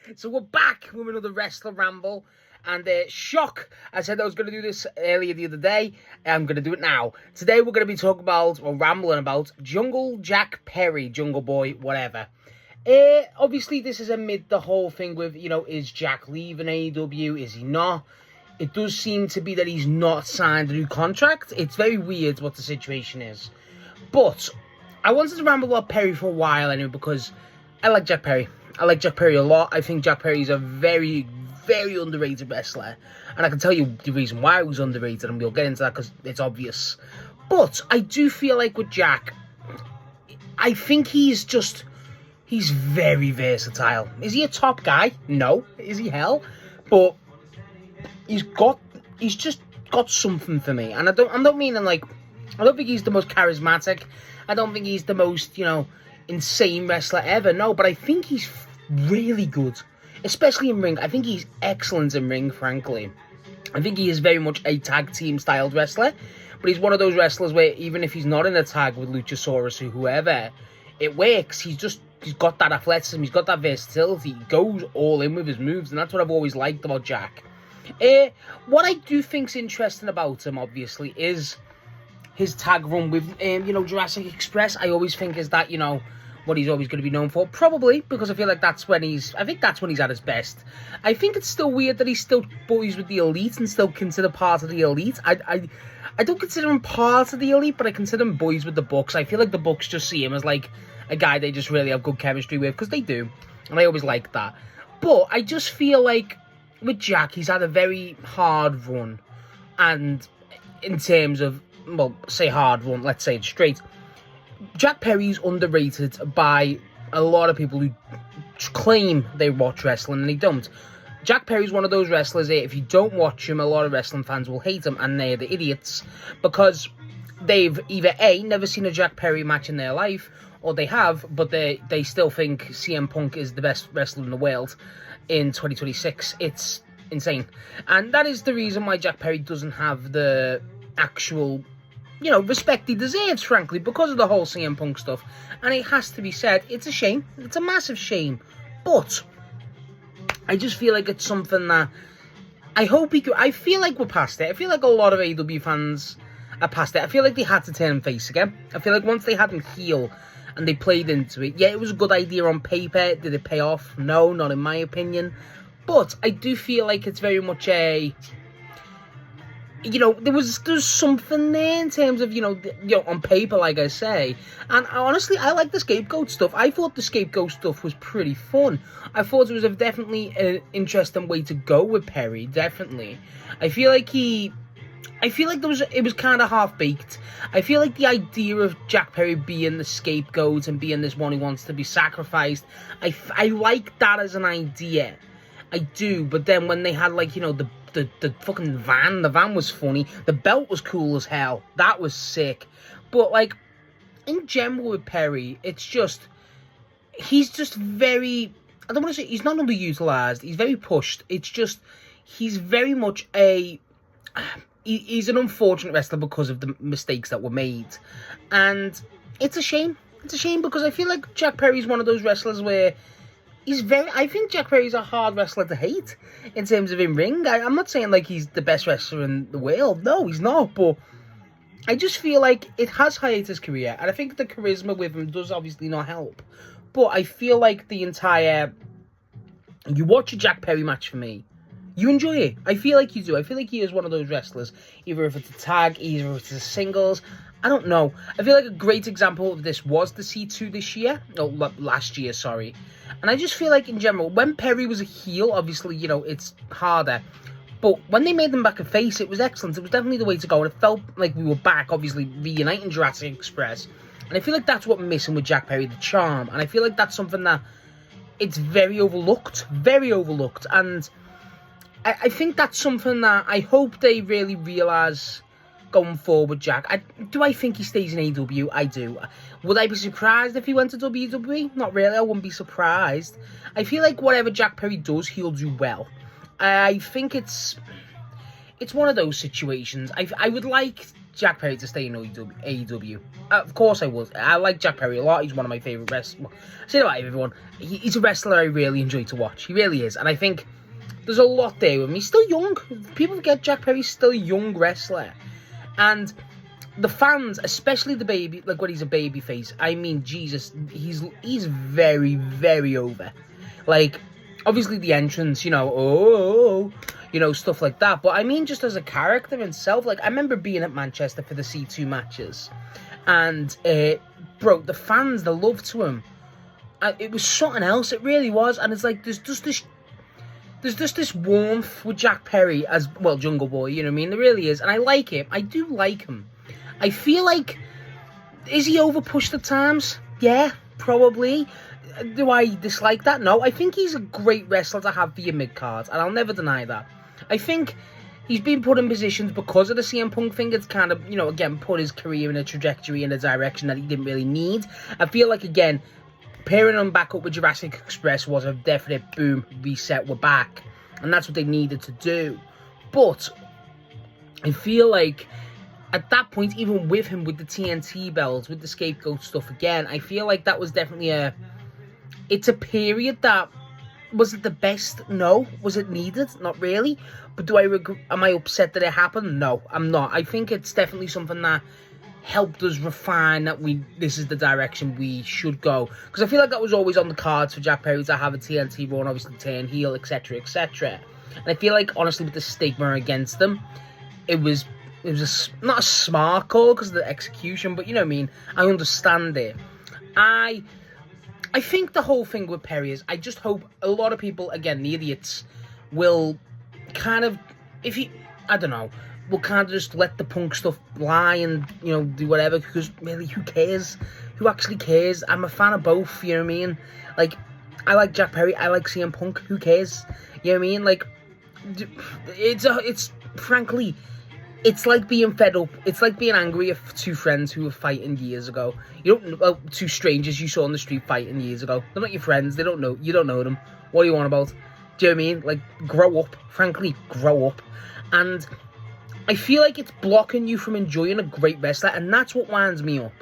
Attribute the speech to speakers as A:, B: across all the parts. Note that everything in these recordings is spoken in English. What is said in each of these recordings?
A: Hey, so we're back with another Wrestler Ramble, and shock, I said I was going to do this earlier the other day, I'm going to do it now. Today we're going to be talking about, or rambling about, Jungle Jack Perry, Jungle Boy, whatever. Obviously this is amid the whole thing with, is Jack leaving AEW, is he not? It does seem to be that he's not signed a new contract. It's very weird what the situation is. But I wanted to ramble about Perry for a while anyway, because I like Jack Perry. I like Jack Perry a lot. I think Jack Perry is a very, very underrated wrestler. And I can tell you the reason why he was underrated, and we'll get into that because it's obvious. But I do feel like with Jack, I think he's very versatile. Is he a top guy? No. Is he hell? But he's just got something for me. And I'm not meaning like, I don't think he's the most charismatic. I don't think he's the most, insane wrestler ever. No, but I think he's really good, especially in ring. I think he's excellent in ring, frankly. I think he is very much a tag team styled wrestler, but he's one of those wrestlers where even if he's not in a tag with Luchasaurus or whoever, it works. He's got that athleticism, he's got that versatility, he goes all in with his moves, and that's what I've always liked about Jack. What I do think's interesting about him, obviously, is his tag run with, Jurassic Express. I always think is that, what he's always going to be known for. Probably, because I feel like that's when he's at his best. I think it's still weird that he's still boys with the elite and still considered part of the elite. I don't consider him part of the elite, but I consider him boys with the Bucks. I feel like the Bucks just see him as like a guy they just really have good chemistry with, because they do. And I always like that. But I just feel like with Jack, he's had a very hard run. And in terms of, well, say hard run, let's say it straight. Jack Perry's underrated by a lot of people who claim they watch wrestling and they don't. Jack Perry's one of those wrestlers if you don't watch him, a lot of wrestling fans will hate him, and they're the idiots, because they've either A, never seen a Jack Perry match in their life, or they have, but they still think CM Punk is the best wrestler in the world in 2026. It's insane. And that is the reason why Jack Perry doesn't have the actual, respect he deserves, frankly, because of the whole CM Punk stuff. And it has to be said, it's a shame. It's a massive shame. But I just feel like it's something that I hope he could. I feel like we're past it. I feel like a lot of AEW fans are past it. I feel like they had to turn him face again. I feel like once they had him heel and they played into it, yeah, it was a good idea on paper. Did it pay off? No, not in my opinion. But I do feel like it's very much a, there's something there in terms of, on paper, like I say. And honestly, I like the Scapegoat stuff. I thought the Scapegoat stuff was pretty fun. I thought it was definitely an interesting way to go with Perry, definitely. I feel like it was kind of half-baked. I feel like the idea of Jack Perry being the scapegoat and being this one who wants to be sacrificed, I like that as an idea. I do, but then when they had, the fucking van, the van was funny. The belt was cool as hell. That was sick. But, in general with Perry, it's just, he's just very, I don't want to say, he's not underutilized. He's very pushed. It's just, he's very much he's an unfortunate wrestler because of the mistakes that were made. And it's a shame. It's a shame because I feel like Jack Perry's one of those wrestlers where I think Jack Perry's a hard wrestler to hate in terms of in-ring. I'm not saying he's the best wrestler in the world. No, he's not. But I just feel like it has hijacked his career. And I think the charisma with him does obviously not help. But I feel like you watch a Jack Perry match for me, you enjoy it. I feel like you do. I feel like he is one of those wrestlers. Either if it's a tag, either if it's a singles. I don't know. I feel like a great example of this was the C2 this year. No, last year, sorry. And I just feel like, in general, when Perry was a heel, obviously, it's harder. But when they made them back a face, it was excellent. It was definitely the way to go. And it felt like we were back, obviously, reuniting Jurassic Express. And I feel like that's what we're missing with Jack Perry, the charm. And I feel like that's something that it's very overlooked. Very overlooked. And I think that's something that I hope they really realise going forward, Jack. Do I think he stays in AEW? I do. Would I be surprised if he went to WWE? Not really. I wouldn't be surprised. I feel like whatever Jack Perry does, he'll do well. I think it's one of those situations. I would like Jack Perry to stay in AEW. Of course I would. I like Jack Perry a lot. He's one of my favourite wrestlers. I say that, everyone. He's a wrestler I really enjoy to watch. He really is. And I think there's a lot there with him. He's still young. People forget Jack Perry's still a young wrestler. And the fans, especially the baby, like when he's a baby face, I mean, Jesus, he's very, very over. Like, obviously the entrance, you know, you know, stuff like that. But I mean, just as a character himself, like, I remember being at Manchester for the C2 matches. And, bro, the fans, the love to him, it was something else. It really was. And it's like, there's just this warmth with Jack Perry as, well, Jungle Boy, you know what I mean? There really is. And I like him. I do like him. I feel like, is he overpushed at times? Yeah, probably. Do I dislike that? No. I think he's a great wrestler to have for your mid-card, and I'll never deny that. I think he's been put in positions because of the CM Punk thing. It's kind of, you know, again, put his career in a trajectory in a direction that he didn't really need. I feel like, again, pairing him back up with Jurassic Express was a definite boom, reset, we're back. And that's what they needed to do. But I feel like at that point, even with him, with the TNT belts, with the Scapegoat stuff again, I feel like that was definitely it's a period that, was it the best? No. Was it needed? Not really. But am I upset that it happened? No, I'm not. I think it's definitely something that helped us refine that this is the direction we should go. Because I feel like that was always on the cards for Jack Perry to have a TNT run, obviously turn heel, etc., etc. And I feel like, honestly, with the stigma against them, it was not a smart call because of the execution, but you know what I mean. I understand it. I think the whole thing with Perry is, I just hope a lot of people, again, the idiots, will kind of, I don't know, will kind of just let the Punk stuff lie and, you know, do whatever, because really, who cares? Who actually cares? I'm a fan of both, you know what I mean? Like, I like Jack Perry, I like CM Punk, who cares? You know what I mean? Like, it's frankly, it's like being fed up. It's like being angry at two friends who were fighting years ago. Two strangers you saw on the street fighting years ago. They're not your friends. You don't know them. What do you want about? Do you know what I mean? Like, grow up. Frankly, grow up. And I feel like it's blocking you from enjoying a great wrestler, and that's what winds me up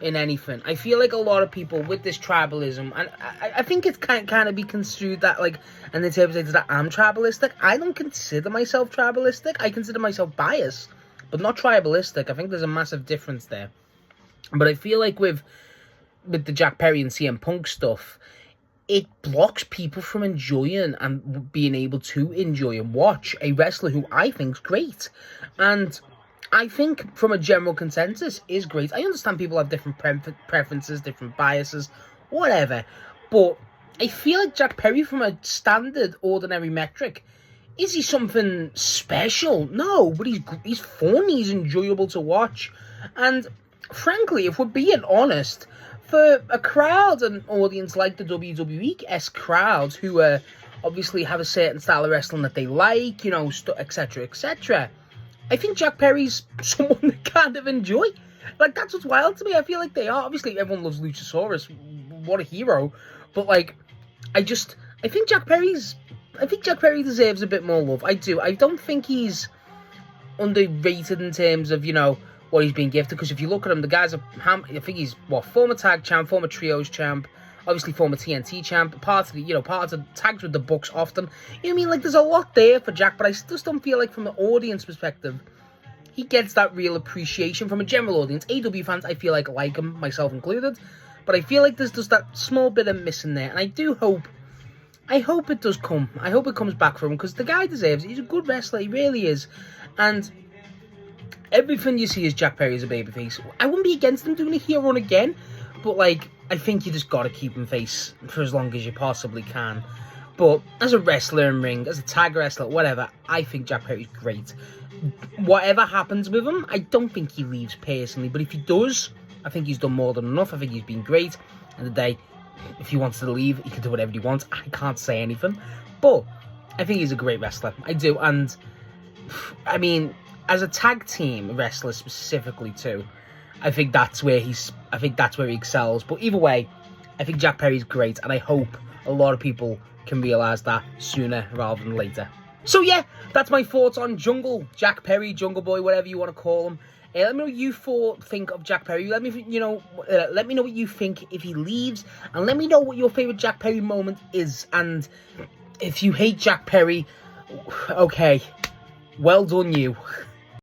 A: in anything. I feel like a lot of people with this tribalism, and I think it's kind of be construed that, like, and the interpreted that I'm tribalistic. I don't consider myself tribalistic. I consider myself biased, but not tribalistic. I think there's a massive difference there. But I feel like with the Jack Perry and CM Punk stuff, it blocks people from enjoying and being able to enjoy and watch a wrestler who I think's great. And I think, from a general consensus, is great. I understand people have different preferences, different biases, whatever. But I feel like Jack Perry, from a standard, ordinary metric, is he something special? No, but he's fun, he's enjoyable to watch. And frankly, if we're being honest, for a crowd, an audience like the WWE-esque crowds, who obviously have a certain style of wrestling that they like, you know, etc., etc., I think Jack Perry's someone they kind of enjoy. Like, that's what's wild to me. I feel like they are. Obviously, everyone loves Luchasaurus. What a hero. But, like, I think Jack Perry deserves a bit more love. I do. I don't think he's underrated in terms of, you know, what he's been gifted. Because if you look at him, the guy's I think he's, former tag champ, former trios champ, obviously former TNT champ, part of the tags with the Bucks often. You know what I mean? Like, there's a lot there for Jack, but I just don't feel like, from an audience perspective, he gets that real appreciation from a general audience. AEW fans, I feel like him, myself included, but I feel like there's just that small bit of missing there, and I hope it does come. I hope it comes back for him, because the guy deserves it. He's a good wrestler, he really is, and everything you see is Jack Perry as a babyface. I wouldn't be against him doing a heel run again, but, like, I think you just got to keep him face for as long as you possibly can. But as a wrestler in ring, as a tag wrestler, whatever, I think Jack Perry's great. Whatever happens with him, I don't think he leaves personally. But if he does, I think he's done more than enough. I think he's been great. At the day, if he wants to leave, he can do whatever he wants. I can't say anything. But I think he's a great wrestler. I do. And, I mean, as a tag team wrestler specifically too, I think that's where he excels. But either way, I think Jack Perry's great, and I hope a lot of people can realise that sooner rather than later. So yeah, that's my thoughts on Jack Perry, Jungle Boy, whatever you want to call him. Let me know what you four think of Jack Perry. Let me know what you think if he leaves, and let me know what your favorite Jack Perry moment is. And if you hate Jack Perry, okay, well done you.